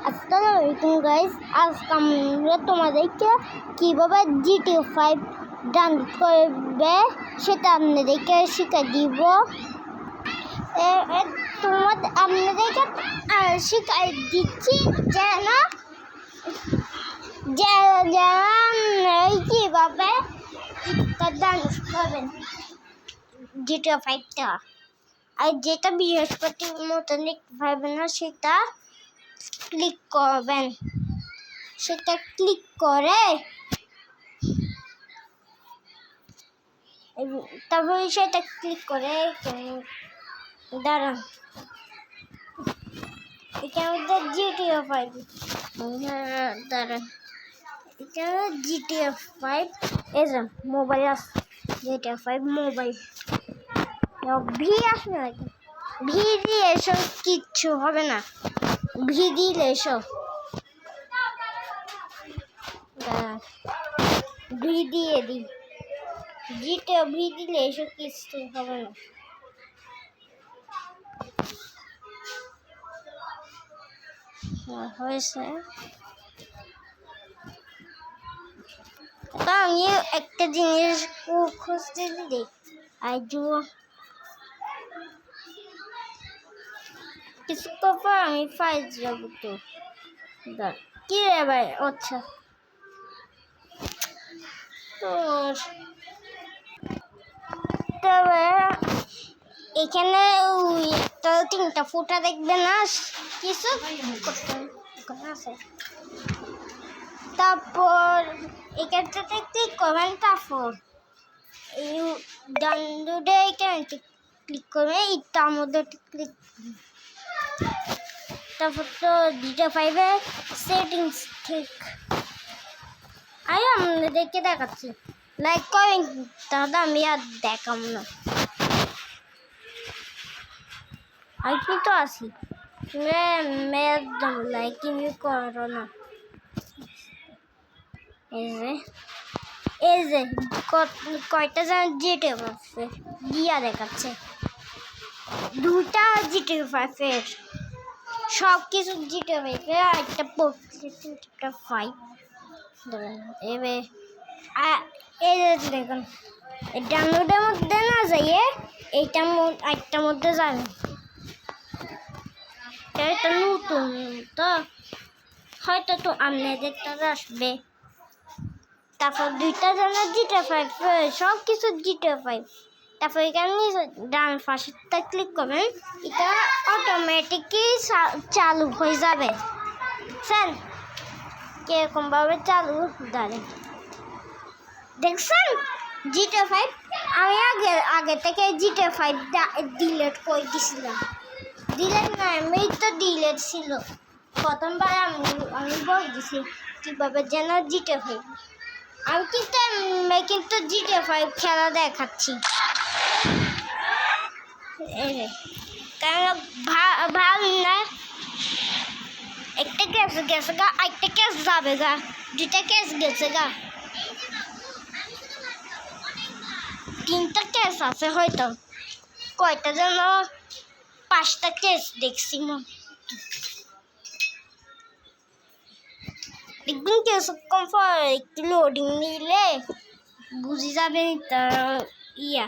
আসসালামু আলাইকুম গাইস, আজকে আমরা তোমাদেরকে কিভাবে GTA 5 ডাউনলোড করবে সেটা আপনাদেরকে শিখিয়ে দিব। আপনাদেরকে শিখিয়ে দিচ্ছি যেন কিভাবে ডাউনলোড করবেন GTA 5টা। আর যেটা বৃহস্পতির মতো দেখতে পারবেন না সেটা ক্লিক করবেন। সেটা ক্লিক করে তারপরে সেটা ক্লিক করে দাঁড়ান, এখানে GTA 5 দাঁড়ান, এখানে GTA 5 এই যে মোবাইল আছে, GTA 5 মোবাইল ভি আসবে নাকি? ভি দিয়ে এসব কিচ্ছু হবে না, ভি দিলে এসব ভি দিয়ে দিই, জিতে ভি দিলে এসব কিছু হবে না। হয়েছে তো আমি একটা জিনিস খুঁজতে দিই, কিছু পর আমি ফাইল যাবো। তো কি রে ভাই, আচ্ছা তবে এখানে তিনটা ফুটা দেখবে না, কিছু আছে। তারপর এখানটাতে ক্লিক করবেন, তারপর এই ডাউনলোডে এখানে ক্লিক করবেন, তার মধ্যে ক্লিক, তারপর তো GTA 5 এর সেটিংস ঠিক আপনাদেরকে দেখাচ্ছি। লাইক করেন, তাহলে আমি আর দেখাম না। আমি কিন্তু আসি লাইক করো না। এই যে কয়টা যেন GTA 5 দিয়া দেখাচ্ছে, দুটা GTA 5 এর সব কিছু GTA 5 এর, আর একটা GTA 5 এবার এই দেখুন ডাউনলোডের মধ্যে না যাইয়ে এইটার একটার মধ্যে যাবেন। এটা নতুন তো হয়তো তো আপনাদের তারা আসবে। তারপর দুইটা যেন GTA 5 সব কিছু GTA 5, তারপর এখানে ডান পাশেরটা ক্লিক করবেন, এটা অটোমেটিকই চালু হয়ে যাবে। বুঝছেন কিরকমভাবে চালু? দাঁড়ান, দেখছেন GTA 5 আমি আগে থেকে GTA 5 ডিলিট করে দিয়েছিলাম। ডিলিট না, আমি তো ডিলিট ছিল প্রথমবার। আমি বলে দিছি কীভাবে যেন GTA 5, আমি কিন্তু GTA 5 খেলা দেখাচ্ছি, কারণ ভাব না একটা গ্যাস গেছে গা, একটা গ্যাস যাবে গা, দুটা গ্যাস গেছে গা, তিনটা কেস আছে হয়তো, কয়টা যেন 5টা কেস দেখছি। দেখবেন কিছুক্ষণ পর একটু লোডিং নিলে বুঝে যাবেন ইয়া